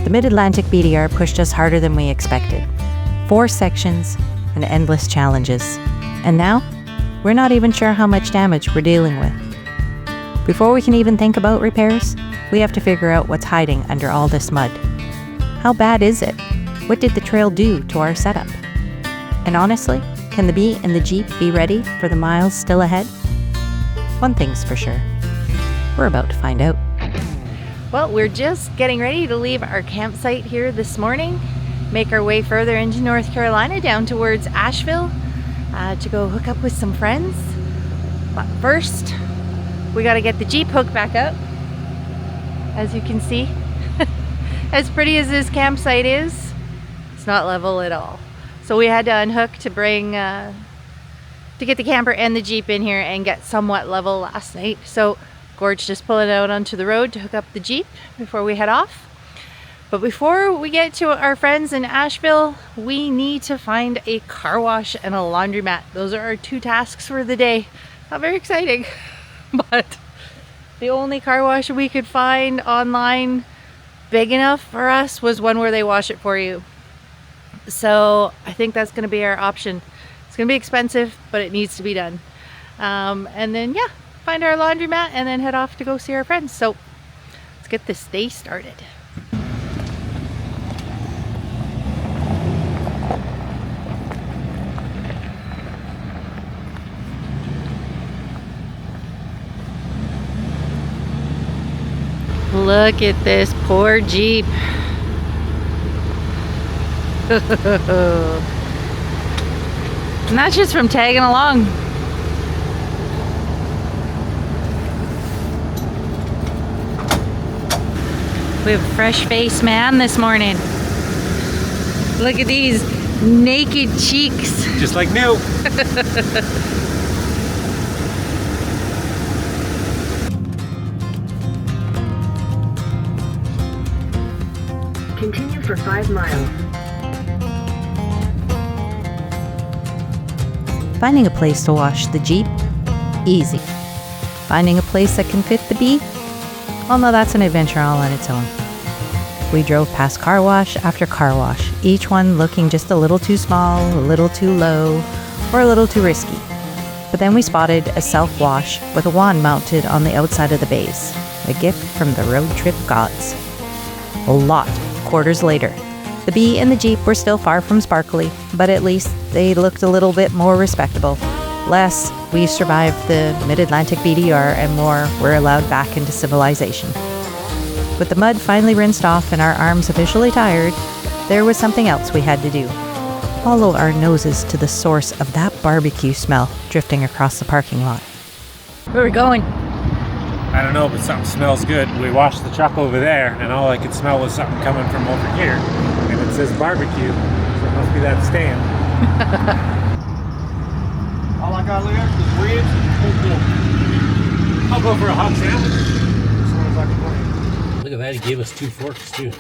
The Mid Atlantic BDR pushed us harder than we expected. 4 sections and endless challenges. And now, we're not even sure how much damage we're dealing with. Before we can even think about repairs, we have to figure out what's hiding under all this mud. How bad is it? What did the trail do to our setup? And honestly, can the bee and the Jeep be ready for the miles still ahead? One thing's for sure. We're about to find out. Well, we're just getting ready to leave our campsite here this morning, make our way further into North Carolina down towards Asheville to go hook up with some friends. But first, we got to get the Jeep hooked back up. As you can see, as pretty as this campsite is, it's not level at all. So we had to unhook to bring, to get the camper and the Jeep in here and get somewhat level last night. So Gord's just pulling out onto the road to hook up the Jeep before we head off. But before we get to our friends in Asheville, we need to find a car wash and a laundromat. Those are our 2 tasks for the day. Not very exciting, but the only car wash we could find online big enough for us was one where they wash it for you. So I think that's going to be our option. It's going to be expensive, but it needs to be done. And then, yeah, find our laundromat and then head off to go see our friends. So let's get this day started. Look at this poor Jeep. And that's just from tagging along. We have a fresh faced man this morning. Look at these naked cheeks. Just like new. Continue for 5 miles. Finding a place to wash the Jeep, easy. Finding a place that can fit the bee, well, no, that's an adventure all on its own. We drove past car wash after car wash, each one looking just a little too small, a little too low, or a little too risky. But then we spotted a self-wash with a wand mounted on the outside of the base, a gift from the road trip gods. A lot of quarters later, the bee and the Jeep were still far from sparkly, but at least they looked a little bit more respectable. Less, we survived the Mid Atlantic BDR, and more were allowed back into civilization. With the mud finally rinsed off and our arms officially tired, there was something else we had to do. Follow our noses to the source of that barbecue smell drifting across the parking lot. Where are we going? I don't know, but something smells good. We washed the truck over there, and all I could smell was something coming from over here. And it says barbecue, so it must be that stand. All I got left is ribs and cold. I'll go for a hot sandwich as soon as I can find. Look at that, he gave us 2 forks too.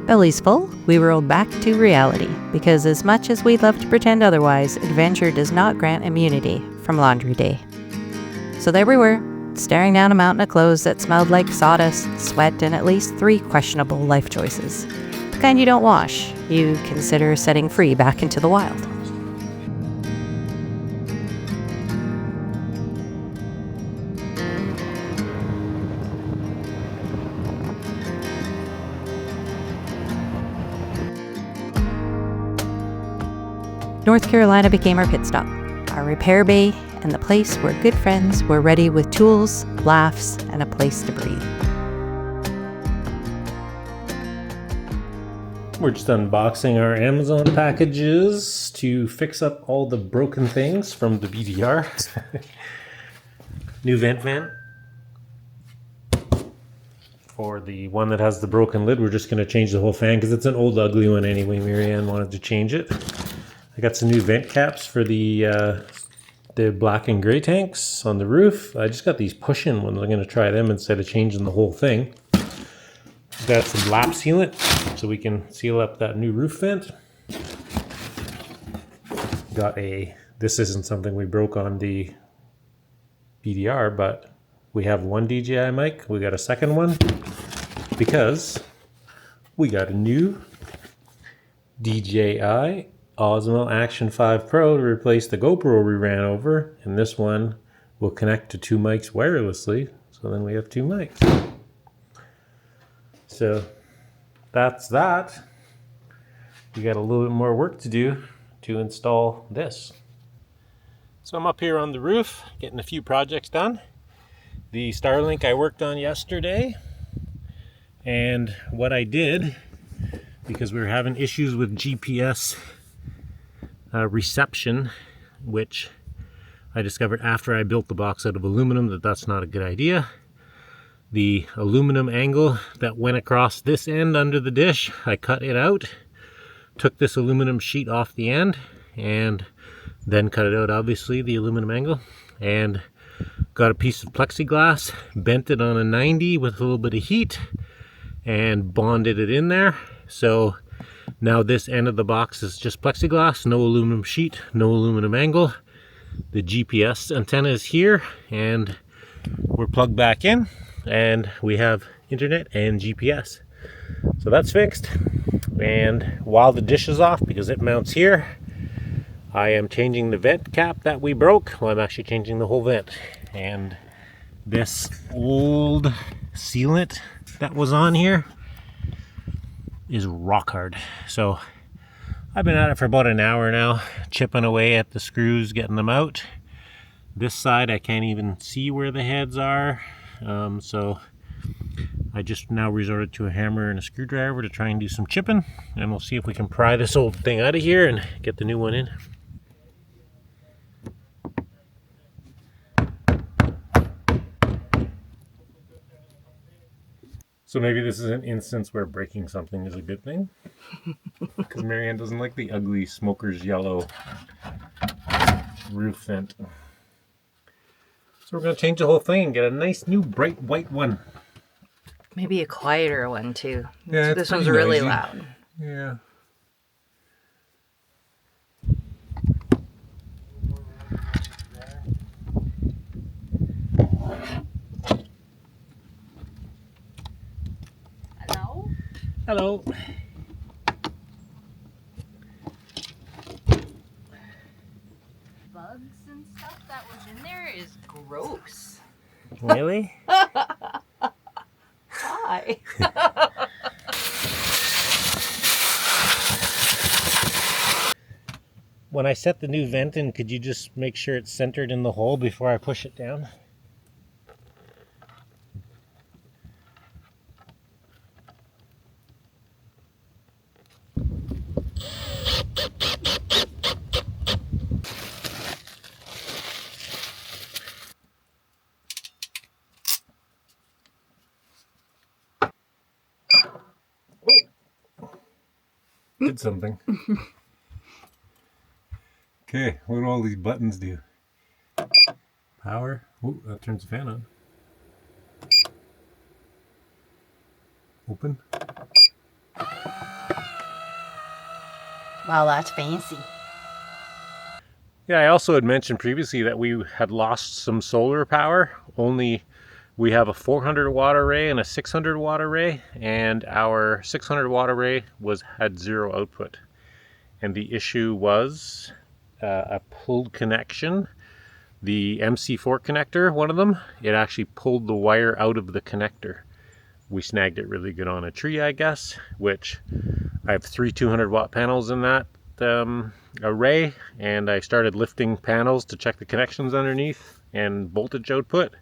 Bellies full, we rolled back to reality, because as much as we'd love to pretend otherwise, adventure does not grant immunity from laundry day. So there we were, staring down a mountain of clothes that smelled like sawdust, sweat, and at least 3 questionable life choices. The kind you don't wash, you consider setting free back into the wild. North Carolina became our pit stop, our repair bay, and the place where good friends were ready with tools, laughs, and a place to breathe. We're just unboxing our Amazon packages to fix up all the broken things from the BDR. New vent fan. For the one that has the broken lid, we're just going to change the whole fan because it's an old ugly one anyway. Marianne wanted to change it. I got some new vent caps for the black and gray tanks on the roof. I just got these push-in ones. I'm going to try them instead of changing the whole thing. Got some lap sealant so we can seal up that new roof vent. Got this isn't something we broke on the BDR, but we have one DJI mic. We got a second one because we got a new DJI Osmo Action 5 Pro to replace the GoPro we ran over, and this one will connect to two mics wirelessly, so then we have two mics. So that's that. We got a little bit more work to do to install this. So I'm up here on the roof getting a few projects done. The Starlink I worked on yesterday, and what I did, because we were having issues with GPS reception, which I discovered after I built the box out of aluminum that that's not a good idea. The aluminum angle that went across this end under the dish, I cut it out, took this aluminum sheet off the end, and then cut it out, obviously, the aluminum angle, and got a piece of plexiglass, bent it on a 90 with a little bit of heat, and bonded it in there. So now this end of the box is just plexiglass, no aluminum sheet, no aluminum angle. The GPS antenna is here, and we're plugged back in, and we have internet and GPS. So that's fixed. And while the dish is off, because it mounts here, I am changing the vent cap that we broke. Well, I'm actually changing the whole vent. And this old sealant that was on here is rock hard. So I've been at it for about an hour now, chipping away at the screws, getting them out. This side I can't even see where the heads are, so I just now resorted to a hammer and a screwdriver to try and do some chipping, and we'll see if we can pry this old thing out of here and get the new one in. So maybe this is an instance where breaking something is a good thing, because Marianne doesn't like the ugly smoker's yellow roof vent. So we're going to change the whole thing and get a nice new bright white one. Maybe a quieter one too. Yeah, this one's really loud. Yeah. Hello? Hello. Bugs and stuff that was in there is gross. Really? Hi. When I set the new vent in, could you just make sure it's centered in the hole before I push it down? Did something. Okay, what do all these buttons do? Power. Ooh, that turns the fan on. Open. Wow, that's fancy. Yeah, I also had mentioned previously that we had lost some solar power. Only we have a 400 watt array and a 600 watt array, and our 600 watt array had zero output. And the issue was a pulled connection. The MC4 connector, one of them, it actually pulled the wire out of the connector. We snagged it really good on a tree, I guess, which I have 3 200 watt panels in that array, and I started lifting panels to check the connections underneath and voltage output.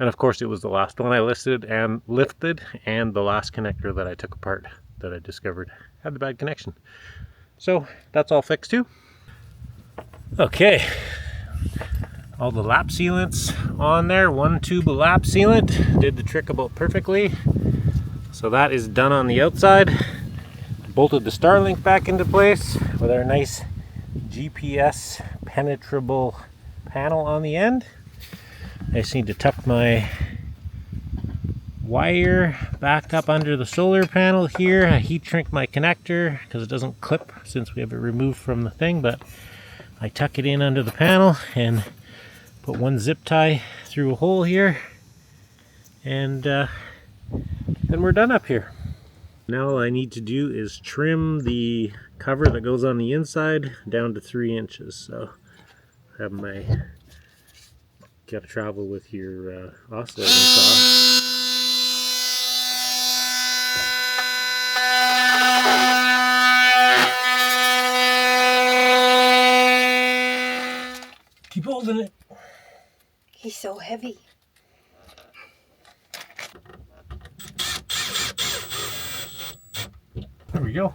And of course it was the last one I lifted, and the last connector that I took apart that I discovered had the bad connection. So that's all fixed too. Okay, all the lap sealants on there. One tube of lap sealant did the trick about perfectly. So that is done on the outside. Bolted the Starlink back into place with our nice GPS penetrable panel on the end. I just need to tuck my wire back up under the solar panel here. I heat shrink my connector because it doesn't clip since we have it removed from the thing, but I tuck it in under the panel and put one zip tie through a hole here And then we're done up here. Now all I need to do is trim the cover that goes on the inside down to 3 inches. So I have my, gotta travel with your oscillating saw. Keep holding it. He's so heavy. There we go.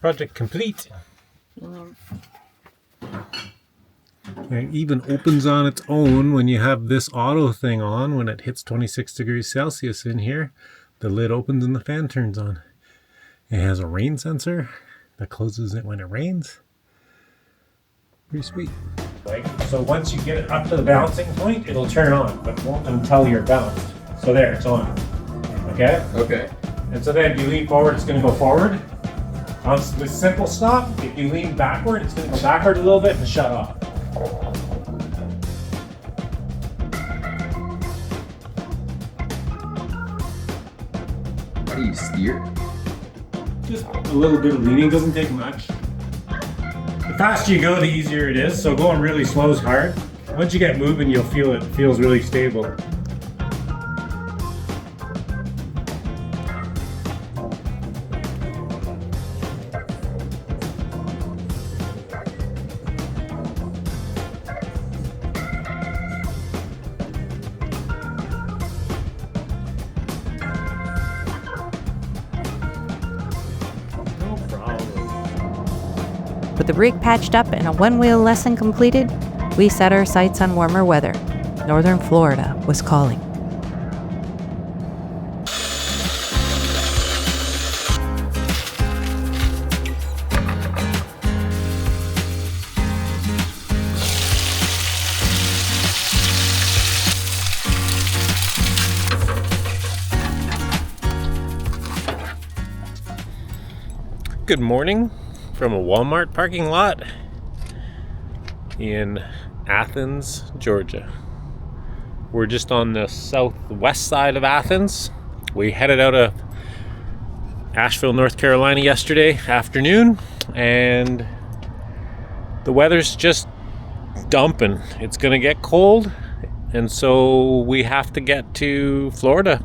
Project complete. It even opens on its own when you have this auto thing on. When it hits 26 degrees Celsius in here, the lid opens and the fan turns on. It has a rain sensor that closes it when it rains. Pretty sweet. So once you get it up to the balancing point, it'll turn on, but it won't until you're balanced. So there, it's on. Okay? Okay. And so then if you lean forward, it's going to go forward. On the simple stop, if you lean backward, it's going to go backward a little bit and shut off. How do you steer? Just a little bit of leaning, doesn't take much. The faster you go, the easier it is. So going really slow is hard. Once you get moving, you'll feel it feels really stable. With the rig patched up and a one-wheel lesson completed, we set our sights on warmer weather. Northern Florida was calling. Good morning from a Walmart parking lot in Athens, Georgia. We're just on the southwest side of Athens. We headed out of Asheville, North Carolina yesterday afternoon, and the weather's just dumping. It's gonna get cold, and so we have to get to Florida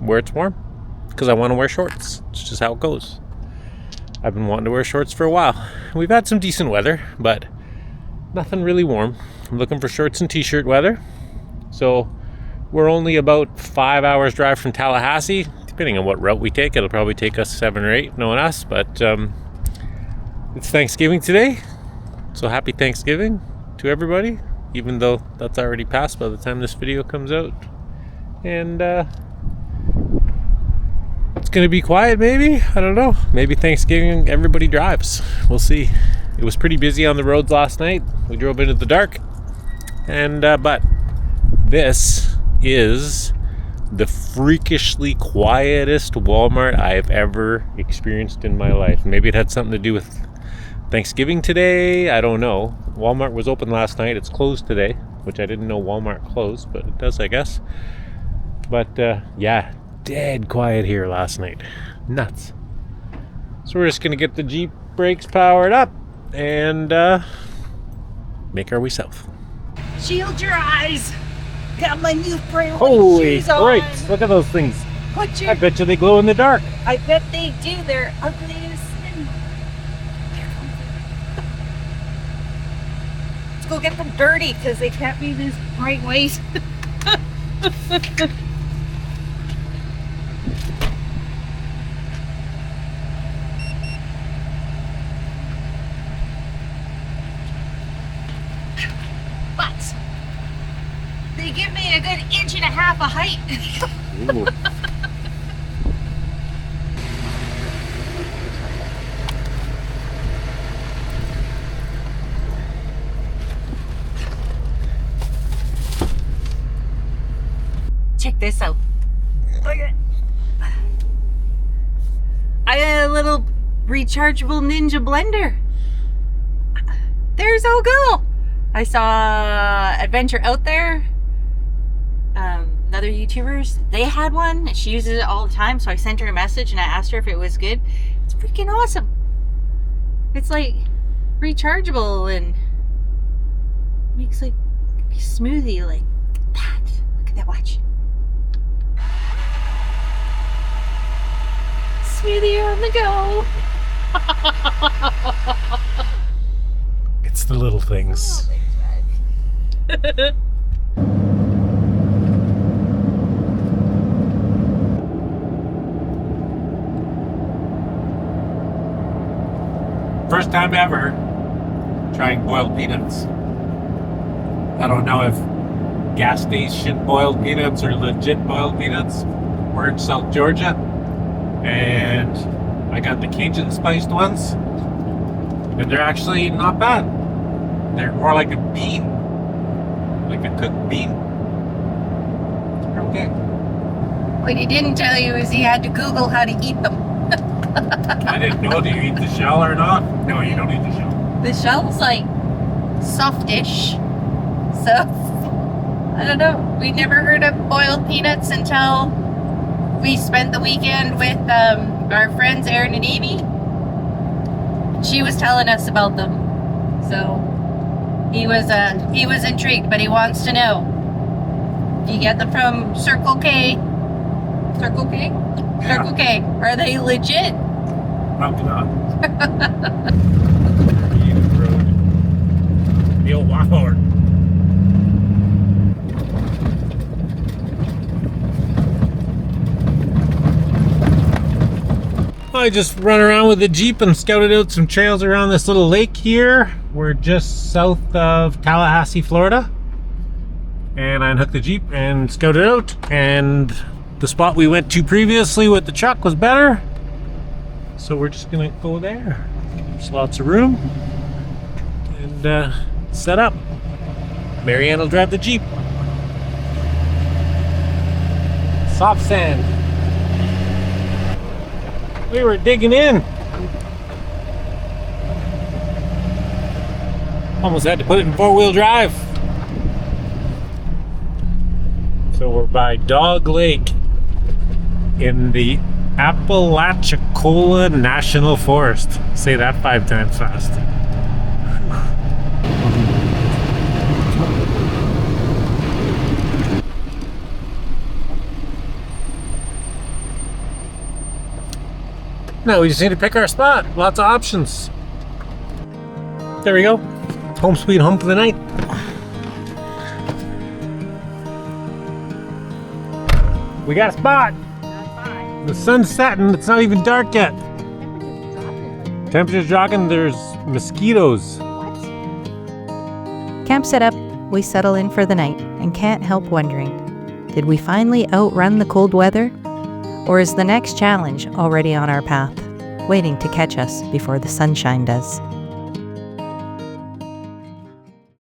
where it's warm because I want to wear shorts. It's just how it goes. I've been wanting to wear shorts for a while. We've had some decent weather, but nothing really warm. I'm looking for shorts and t-shirt weather. So we're only about 5 hours drive from Tallahassee. Depending on what route we take, it'll probably take us 7 or 8, knowing us. But it's Thanksgiving today. So happy Thanksgiving to everybody, even though that's already passed by the time this video comes out. And it's gonna be quiet, maybe. I don't know. Maybe Thanksgiving everybody drives. We'll see. It was pretty busy on the roads last night. We drove into the dark, and but this is the freakishly quietest Walmart I've ever experienced in my life. Maybe it had something to do with Thanksgiving today. I don't know. Walmart was open last night. It's closed today, which I didn't know Walmart closed, but it does, I guess. But yeah. Dead quiet here last night. Nuts. So we're just gonna get the Jeep brakes powered up and make our way south. Shield your eyes. Got my new braille Holy shoes on. cripes, look at those things. Put your, I bet you they glow in the dark. I bet they do. They're ugly as sin. Let's go get them dirty because they can't be this bright white. They give me a good 1.5 inches of height. Ooh. Check this out. Okay. I got a little rechargeable Ninja blender. There's old girl. I saw Adventure Out There. other YouTubers, they had one. She uses it all the time, so I sent her a message and I asked her if it was good. It's freaking awesome. It's like rechargeable and makes like a smoothie like that. Look at that, watch. Smoothie on the go. It's the little things. First time ever trying boiled peanuts. I don't know if gas station boiled peanuts are legit boiled peanuts. We're in South Georgia, and I got the Cajun spiced ones, and they're actually not bad. They're more like a bean, like a cooked bean. They're okay. What he didn't tell you is he had to Google how to eat them. I didn't know. Do you eat the shell or not? No, you don't eat the shell. The shell's like softish, so I don't know. We never heard of boiled peanuts until we spent the weekend with our friends Erin and Amy. She was telling us about them, so he was intrigued, but he wants to know. Do you get them from Circle K? Circle K? Yeah. Circle K. Are they legit? Probably not. The old walk-over. I just run around with the Jeep and scouted out some trails around this little lake here. We're just south of Tallahassee, Florida. And I unhooked the Jeep and scouted out, and the spot we went to previously with the truck was better. So we're just gonna go there. There's lots of room. And set up. Marianne will drive the Jeep. Soft sand. We were digging in. Almost had to put it in 4-wheel drive. So we're by Dog Lake in the Apalachicola National Forest. Say that 5 times fast. Now we just need to pick our spot. Lots of options. There we go. Home sweet home for the night. We got a spot. The sun's setting. It's not even dark yet. Temperature's dropping. There's mosquitoes. Camp set up, we settle in for the night and can't help wondering, did we finally outrun the cold weather? Or is the next challenge already on our path, waiting to catch us before the sunshine does?